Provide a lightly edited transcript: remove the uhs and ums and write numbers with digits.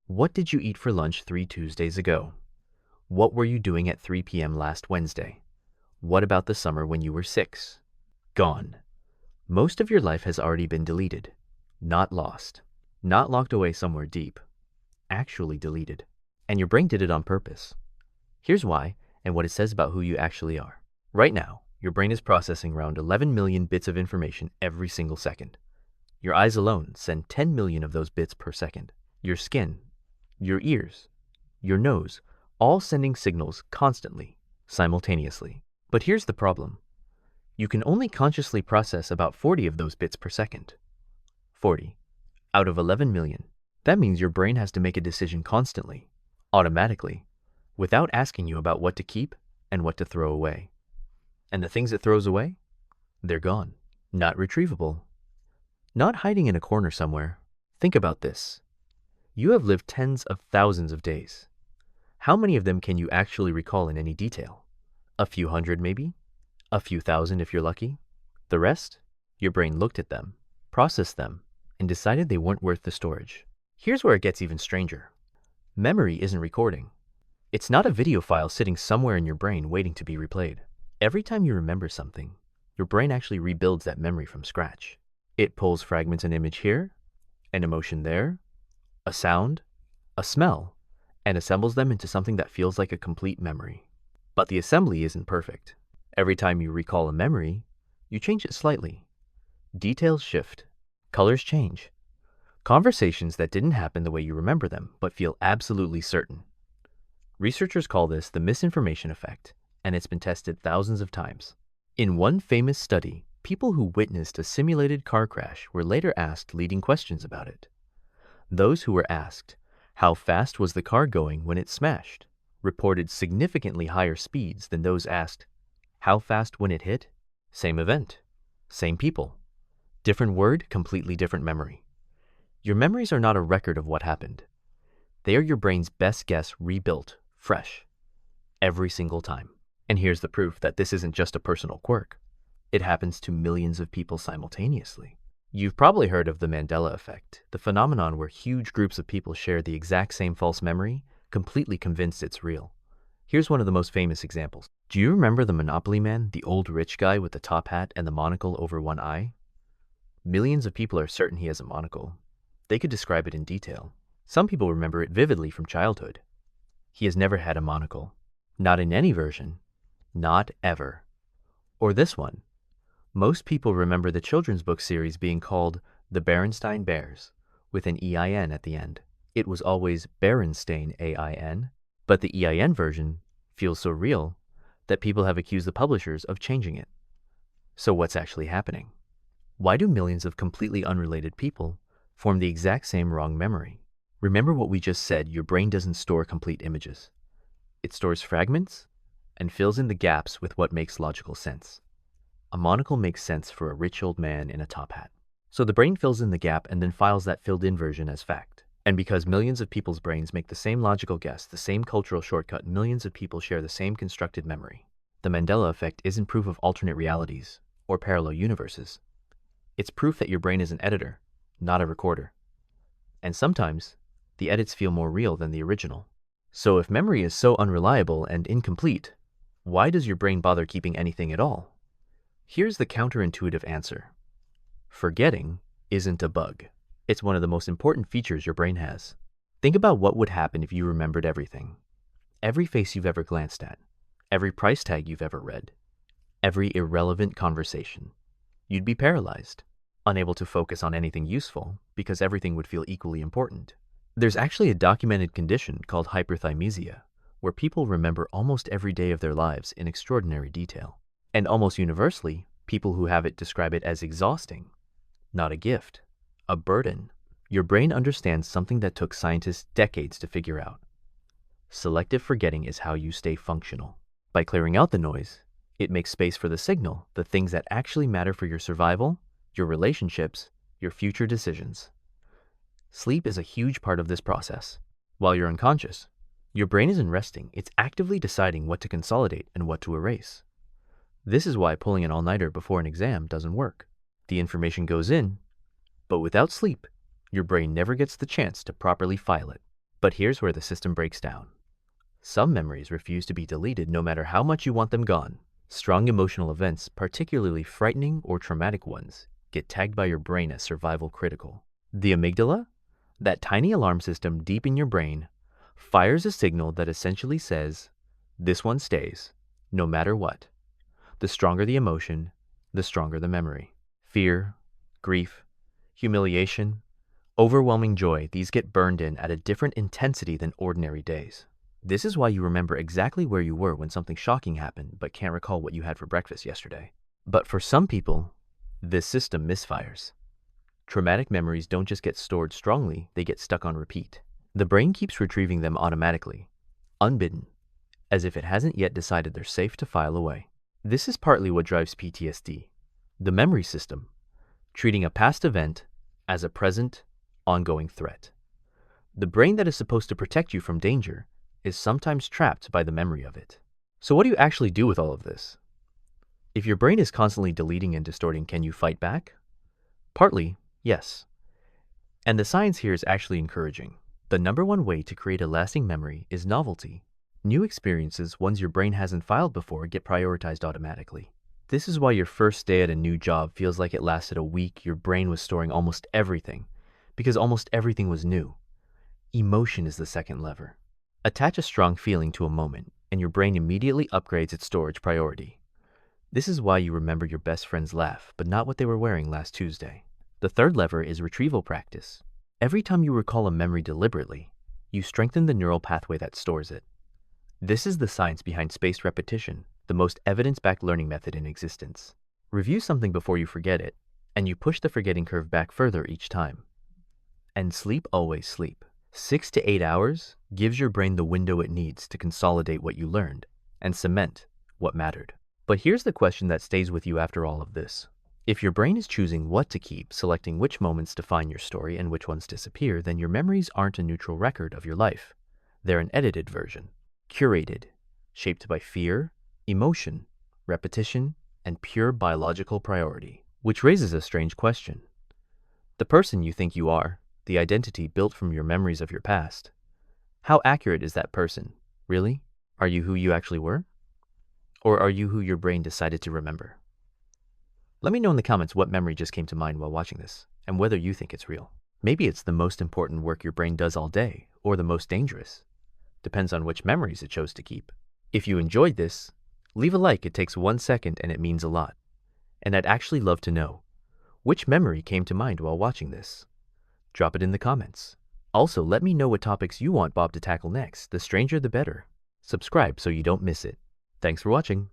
What did you eat for lunch 3 Tuesdays ago? What were you doing at 3 p.m. last Wednesday? What about the summer when you were 6? Gone. Most of your life has already been deleted. Not lost. Not locked away somewhere deep. Actually deleted. And your brain did it on purpose. Here's why and what it says about who you actually are. Right now, your brain is processing around 11 million bits of information every single second. Your eyes alone send 10 million of those bits per second. Your skin, your ears, your nose, all sending signals constantly, simultaneously. But here's the problem. You can only consciously process about 40 of those bits per second. 40 out of 11 million. That means your brain has to make a decision constantly, automatically, without asking you about what to keep and what to throw away. And the things it throws away? They're gone. Not retrievable. Not hiding in a corner somewhere. Think about this. You have lived tens of thousands of days. How many of them can you actually recall in any detail? A few hundred maybe? A few thousand if you're lucky? The rest? Your brain looked at them, processed them, and decided they weren't worth the storage. Here's where it gets even stranger. Memory isn't recording. It's not a video file sitting somewhere in your brain waiting to be replayed. Every time you remember something, your brain actually rebuilds that memory from scratch. It pulls fragments an image here, an emotion there, a sound, a smell, and assembles them into something that feels like a complete memory. But the assembly isn't perfect. Every time you recall a memory, you change it slightly. Details shift, colors change. Conversations that didn't happen the way you remember them, but feel absolutely certain. Researchers call this the misinformation effect, and it's been tested thousands of times. In one famous study, people who witnessed a simulated car crash were later asked leading questions about it. Those who were asked, how fast was the car going when it smashed, reported significantly higher speeds than those asked, how fast when it hit? Same event, same people. Different word, completely different memory. Your memories are not a record of what happened. They are your brain's best guess rebuilt, fresh, every single time. And here's the proof that this isn't just a personal quirk. It happens to millions of people simultaneously. You've probably heard of the Mandela Effect, the phenomenon where huge groups of people share the exact same false memory, completely convinced it's real. Here's one of the most famous examples. Do you remember the Monopoly man, the old rich guy with the top hat and the monocle over one eye? Millions of people are certain he has a monocle. They could describe it in detail. Some people remember it vividly from childhood. He has never had a monocle. Not in any version. Not ever. Or this one. Most people remember the children's book series being called The Berenstain Bears, with an EIN at the end. It was always Berenstain AIN, but the EIN version feels so real that people have accused the publishers of changing it. So what's actually happening? Why do millions of completely unrelated people form the exact same wrong memory? Remember what we just said, your brain doesn't store complete images. It stores fragments and fills in the gaps with what makes logical sense. A monocle makes sense for a rich old man in a top hat. So the brain fills in the gap and then files that filled-in version as fact. And because millions of people's brains make the same logical guess, the same cultural shortcut, millions of people share the same constructed memory. The Mandela Effect isn't proof of alternate realities or parallel universes. It's proof that your brain is an editor, not a recorder. And sometimes, the edits feel more real than the original. So if memory is so unreliable and incomplete, why does your brain bother keeping anything at all? Here's the counterintuitive answer. Forgetting isn't a bug. It's one of the most important features your brain has. Think about what would happen if you remembered everything. Every face you've ever glanced at, every price tag you've ever read, every irrelevant conversation. You'd be paralyzed, unable to focus on anything useful because everything would feel equally important. There's actually a documented condition called hyperthymesia, where people remember almost every day of their lives in extraordinary detail. And almost universally, people who have it describe it as exhausting, not a gift, a burden. Your brain understands something that took scientists decades to figure out. Selective forgetting is how you stay functional. By clearing out the noise, it makes space for the signal, the things that actually matter for your survival, your relationships, your future decisions. Sleep is a huge part of this process. While you're unconscious, your brain isn't resting, it's actively deciding what to consolidate and what to erase. This is why pulling an all-nighter before an exam doesn't work. The information goes in, but without sleep, your brain never gets the chance to properly file it. But here's where the system breaks down. Some memories refuse to be deleted no matter how much you want them gone. Strong emotional events, particularly frightening or traumatic ones, get tagged by your brain as survival critical. The amygdala, that tiny alarm system deep in your brain, fires a signal that essentially says, this one stays, no matter what. The stronger the emotion, the stronger the memory. Fear, grief, humiliation, overwhelming joy, these get burned in at a different intensity than ordinary days. This is why you remember exactly where you were when something shocking happened, but can't recall what you had for breakfast yesterday. But for some people, this system misfires. Traumatic memories don't just get stored strongly, they get stuck on repeat. The brain keeps retrieving them automatically, unbidden, as if it hasn't yet decided they're safe to file away. This is partly what drives PTSD, the memory system, treating a past event as a present, ongoing threat. The brain that is supposed to protect you from danger is sometimes trapped by the memory of it. So what do you actually do with all of this? If your brain is constantly deleting and distorting, can you fight back? Partly, yes. And the science here is actually encouraging. The number one way to create a lasting memory is novelty. New experiences, ones your brain hasn't filed before, get prioritized automatically. This is why your first day at a new job feels like it lasted a week. Your brain was storing almost everything, because almost everything was new. Emotion is the second lever. Attach a strong feeling to a moment, and your brain immediately upgrades its storage priority. This is why you remember your best friend's laugh, but not what they were wearing last Tuesday. The third lever is retrieval practice. Every time you recall a memory deliberately, you strengthen the neural pathway that stores it. This is the science behind spaced repetition, the most evidence-backed learning method in existence. Review something before you forget it, and you push the forgetting curve back further each time. And sleep, always sleep. 6 to 8 hours gives your brain the window it needs to consolidate what you learned and cement what mattered. But here's the question that stays with you after all of this. If your brain is choosing what to keep, selecting which moments define your story and which ones disappear, then your memories aren't a neutral record of your life. They're an edited version, curated, shaped by fear, emotion, repetition, and pure biological priority. Which raises a strange question. The person you think you are, the identity built from your memories of your past, how accurate is that person? Really? Are you who you actually were? Or are you who your brain decided to remember? Let me know in the comments what memory just came to mind while watching this, and whether you think it's real. Maybe it's the most important work your brain does all day, or the most dangerous. Depends on which memories it chose to keep. If you enjoyed this, leave a like. It takes 1 second and it means a lot. And I'd actually love to know, which memory came to mind while watching this? Drop it in the comments. Also, let me know what topics you want Bob to tackle next. The stranger the better. Subscribe so you don't miss it. Thanks for watching.